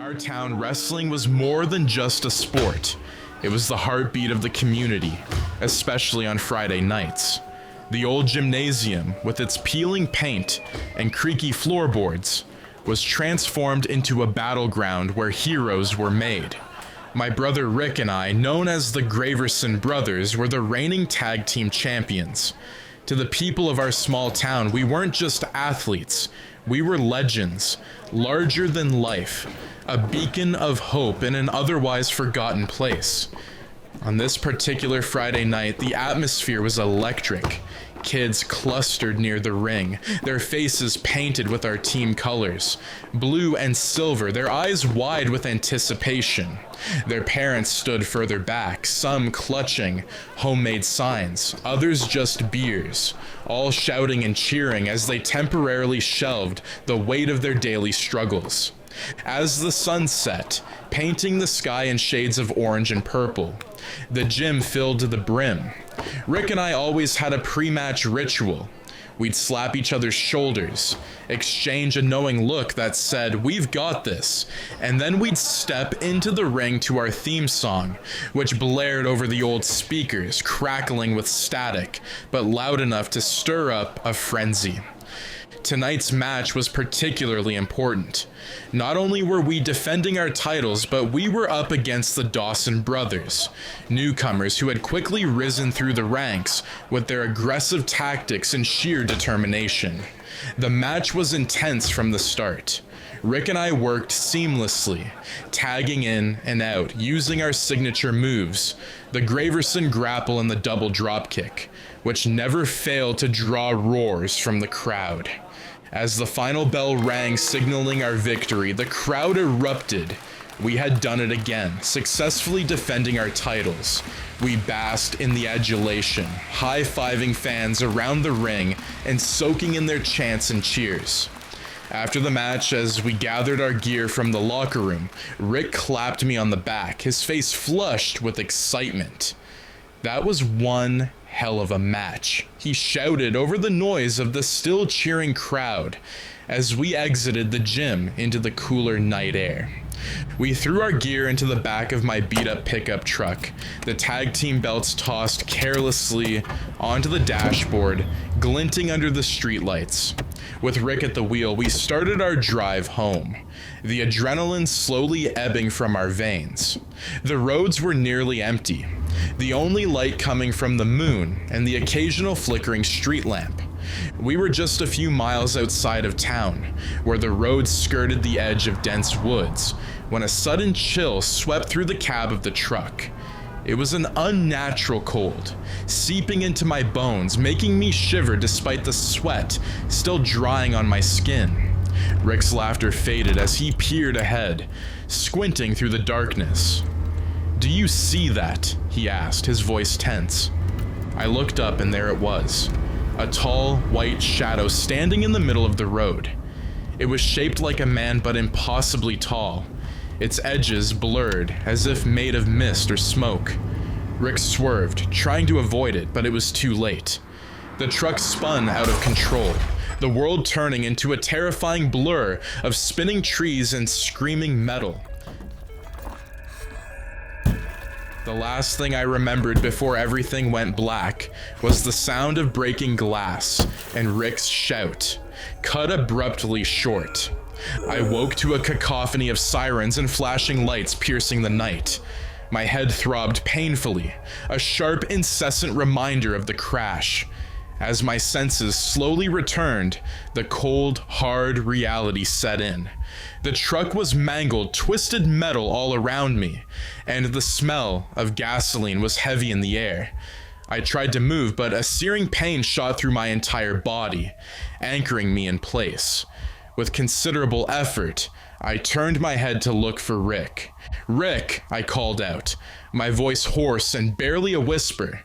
our town, wrestling was more than just a sport. It was the heartbeat of the community, especially on Friday nights. The old gymnasium, with its peeling paint and creaky floorboards, was transformed into a battleground where heroes were made. My brother Rick and I, known as the Graverson Brothers, were the reigning tag team champions. To the people of our small town, we weren't just athletes, we were legends, larger than life, a beacon of hope in an otherwise forgotten place. On this particular Friday night, the atmosphere was electric. Kids clustered near the ring, their faces painted with our team colors, blue and silver, their eyes wide with anticipation. Their parents stood further back, some clutching homemade signs, others just beers, all shouting and cheering as they temporarily shelved the weight of their daily struggles. As the sun set, painting the sky in shades of orange and purple, the gym filled to the brim. Rick and I always had a pre-match ritual. We'd slap each other's shoulders, exchange a knowing look that said, "We've got this," and then we'd step into the ring to our theme song, which blared over the old speakers, crackling with static, but loud enough to stir up a frenzy. Tonight's match was particularly important. Not only were we defending our titles, but we were up against the Dawson brothers, newcomers who had quickly risen through the ranks with their aggressive tactics and sheer determination. The match was intense from the start. Rick and I worked seamlessly, tagging in and out, using our signature moves, the Graverson grapple and the double dropkick, which never failed to draw roars from the crowd. As the final bell rang, signaling our victory, the crowd erupted. We had done it again, successfully defending our titles. We basked in the adulation, high-fiving fans around the ring and soaking in their chants and cheers. After the match, as we gathered our gear from the locker room, Rick clapped me on the back, his face flushed with excitement. "That was one hell of a match," he shouted over the noise of the still cheering crowd as we exited the gym into the cooler night air. We threw our gear into the back of my beat-up pickup truck, the tag team belts tossed carelessly onto the dashboard, glinting under the streetlights. With Rick at the wheel, we started our drive home, the adrenaline slowly ebbing from our veins. The roads were nearly empty, the only light coming from the moon and the occasional flickering street lamp. We were just a few miles outside of town, where the road skirted the edge of dense woods, when a sudden chill swept through the cab of the truck. It was an unnatural cold, seeping into my bones, making me shiver despite the sweat still drying on my skin. Rick's laughter faded as he peered ahead, squinting through the darkness. "Do you see that?" he asked, his voice tense. I looked up and there it was, a tall, white shadow standing in the middle of the road. It was shaped like a man but impossibly tall, its edges blurred as if made of mist or smoke. Rick swerved, trying to avoid it, but it was too late. The truck spun out of control, the world turning into a terrifying blur of spinning trees and screaming metal. The last thing I remembered before everything went black was the sound of breaking glass and Rick's shout, cut abruptly short. I woke to a cacophony of sirens and flashing lights piercing the night. My head throbbed painfully, a sharp, incessant reminder of the crash. As my senses slowly returned, the cold, hard reality set in. The truck was mangled, twisted metal all around me, and the smell of gasoline was heavy in the air. I tried to move, but a searing pain shot through my entire body, anchoring me in place. With considerable effort, I turned my head to look for Rick. "Rick!" I called out, my voice hoarse and barely a whisper.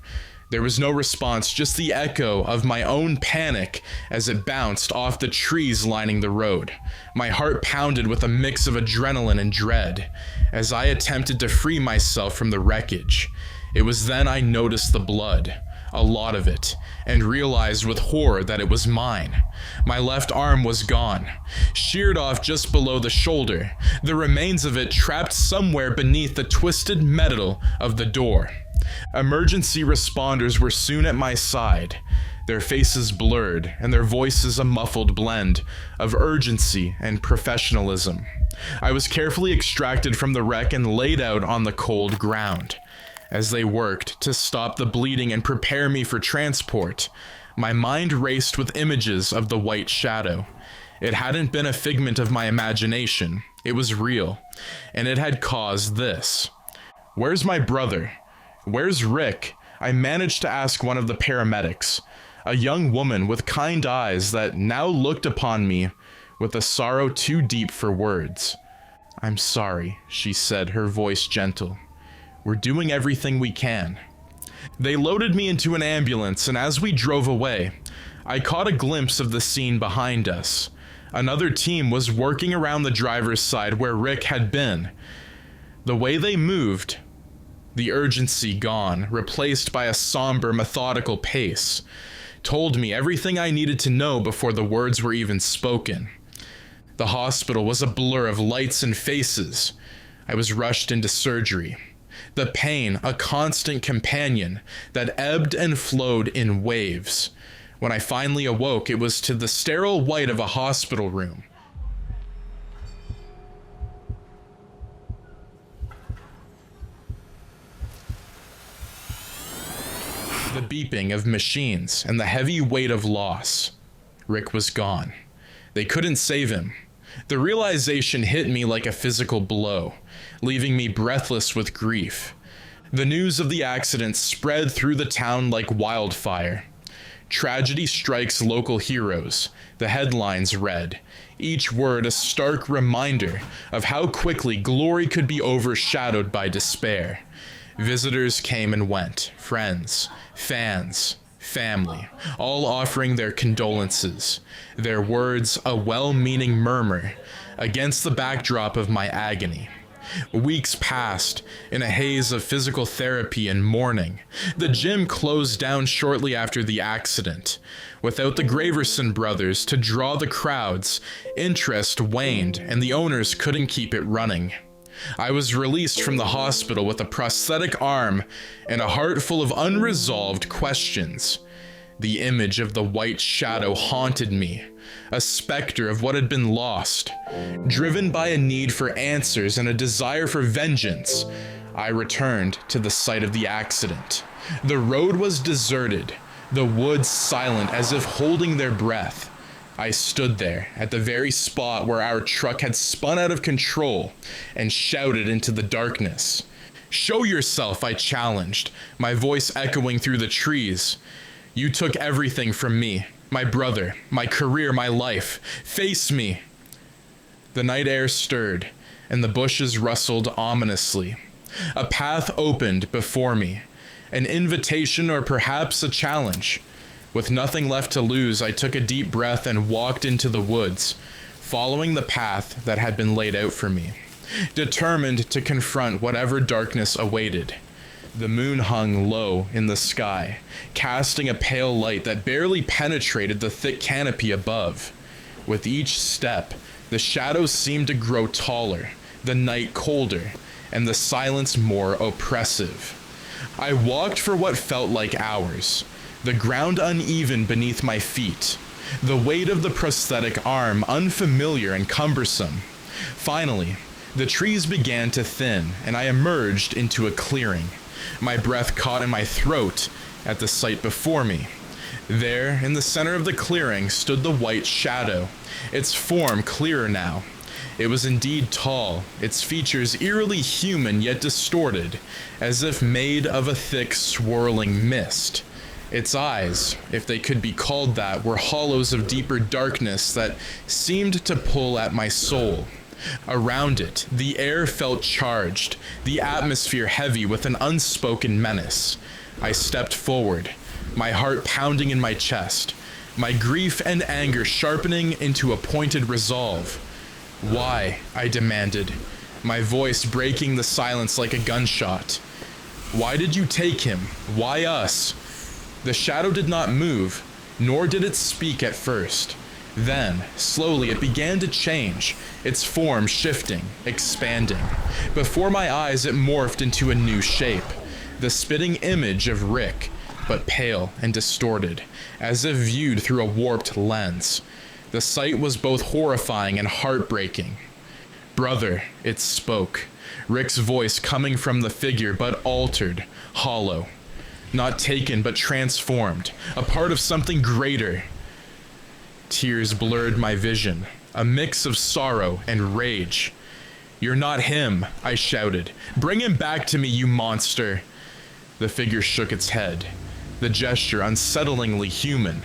There was no response, just the echo of my own panic as it bounced off the trees lining the road. My heart pounded with a mix of adrenaline and dread as I attempted to free myself from the wreckage. It was then I noticed the blood, a lot of it, and realized with horror that it was mine. My left arm was gone, sheared off just below the shoulder, the remains of it trapped somewhere beneath the twisted metal of the door. Emergency responders were soon at my side, their faces blurred and their voices a muffled blend of urgency and professionalism. I was carefully extracted from the wreck and laid out on the cold ground. As they worked to stop the bleeding and prepare me for transport, my mind raced with images of the white shadow. It hadn't been a figment of my imagination, it was real, and it had caused this. "Where's my brother? Where's Rick?" I managed to ask one of the paramedics, a young woman with kind eyes that now looked upon me with a sorrow too deep for words. "I'm sorry," she said, her voice gentle. "We're doing everything we can." They loaded me into an ambulance, and as we drove away, I caught a glimpse of the scene behind us. Another team was working around the driver's side where Rick had been. The way they moved, the urgency gone, replaced by a somber, methodical pace, told me everything I needed to know before the words were even spoken. The hospital was a blur of lights and faces. I was rushed into surgery. The pain, a constant companion that ebbed and flowed in waves. When I finally awoke, it was to the sterile white of a hospital room. The beeping of machines and the heavy weight of loss. Rick was gone. They couldn't save him. The realization hit me like a physical blow, leaving me breathless with grief. The news of the accident spread through the town like wildfire. "Tragedy strikes local heroes," the headlines read, each word a stark reminder of how quickly glory could be overshadowed by despair. Visitors came and went, friends, fans, family, all offering their condolences, their words a well-meaning murmur against the backdrop of my agony. Weeks passed in a haze of physical therapy and mourning. The gym closed down shortly after the accident. Without the Graverson Brothers to draw the crowds, interest waned and the owners couldn't keep it running. I was released from the hospital with a prosthetic arm and a heart full of unresolved questions. The image of the white shadow haunted me, a specter of what had been lost. Driven by a need for answers and a desire for vengeance, I returned to the site of the accident. The road was deserted, the woods silent as if holding their breath. I stood there at the very spot where our truck had spun out of control and shouted into the darkness. "Show yourself," I challenged, my voice echoing through the trees. "You took everything from me, my brother, my career, my life. Face me." The night air stirred, and the bushes rustled ominously. A path opened before me, an invitation or perhaps a challenge. With nothing left to lose, I took a deep breath and walked into the woods, following the path that had been laid out for me, determined to confront whatever darkness awaited. The moon hung low in the sky, casting a pale light that barely penetrated the thick canopy above. With each step, the shadows seemed to grow taller, the night colder, and the silence more oppressive. I walked for what felt like hours, the ground uneven beneath my feet, the weight of the prosthetic arm unfamiliar and cumbersome. Finally, the trees began to thin, and I emerged into a clearing. My breath caught in my throat at the sight before me. There, in the center of the clearing, stood the white shadow, its form clearer now. It was indeed tall, its features eerily human yet distorted, as if made of a thick, swirling mist. Its eyes, if they could be called that, were hollows of deeper darkness that seemed to pull at my soul. Around it, the air felt charged, the atmosphere heavy with an unspoken menace. I stepped forward, my heart pounding in my chest, my grief and anger sharpening into a pointed resolve. "Why?" I demanded, my voice breaking the silence like a gunshot. "Why did you take him? Why us? The shadow did not move, nor did it speak at first. Then, slowly, it began to change, its form shifting, expanding. Before my eyes, it morphed into a new shape, the spitting image of Rick, but pale and distorted, as if viewed through a warped lens. The sight was both horrifying and heartbreaking. "Brother," it spoke, Rick's voice coming from the figure, but altered, hollow. Not taken, but transformed, a part of something greater. Tears blurred my vision, a mix of sorrow and rage. "You're not him," I shouted. "Bring him back to me, you monster." The figure shook its head, the gesture unsettlingly human.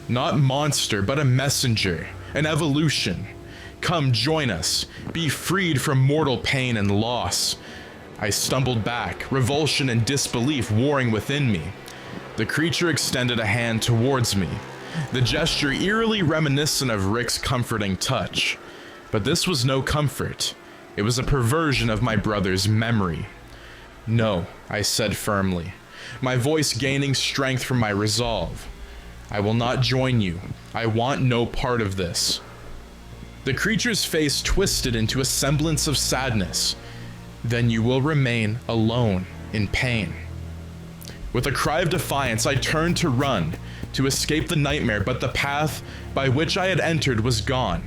Not monster, but a messenger, an evolution. "Come, join us. Be freed from mortal pain and loss." I stumbled back, revulsion and disbelief warring within me. The creature extended a hand towards me, the gesture eerily reminiscent of Rick's comforting touch. But this was no comfort. It was a perversion of my brother's memory. "No," I said firmly, my voice gaining strength from my resolve. "I will not join you. I want no part of this." The creature's face twisted into a semblance of sadness. "Then you will remain alone, in pain." With a cry of defiance, I turned to run, to escape the nightmare, but the path by which I had entered was gone.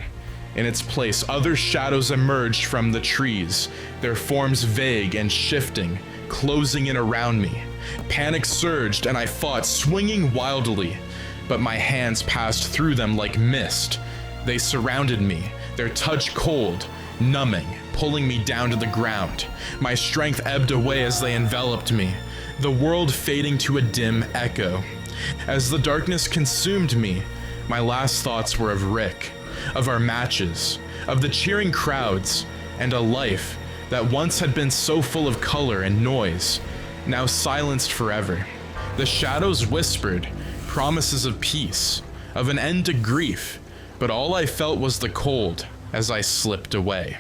In its place, other shadows emerged from the trees, their forms vague and shifting, closing in around me. Panic surged, and I fought, swinging wildly, but my hands passed through them like mist. They surrounded me, their touch cold, numbing, pulling me down to the ground. My strength ebbed away as they enveloped me, the world fading to a dim echo. As the darkness consumed me, my last thoughts were of Rick, of our matches, of the cheering crowds, and a life that once had been so full of color and noise, now silenced forever. The shadows whispered, promises of peace, of an end to grief, but all I felt was the cold as I slipped away.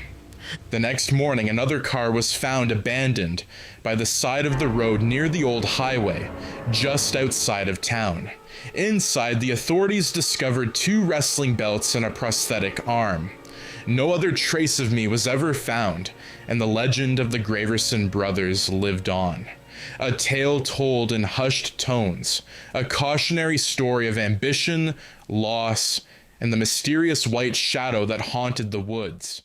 The next morning, another car was found abandoned by the side of the road near the old highway, just outside of town. Inside, the authorities discovered 2 wrestling belts and a prosthetic arm. No other trace of me was ever found, and the legend of the Graverson Brothers lived on. A tale told in hushed tones, a cautionary story of ambition, loss, and the mysterious white shadow that haunted the woods.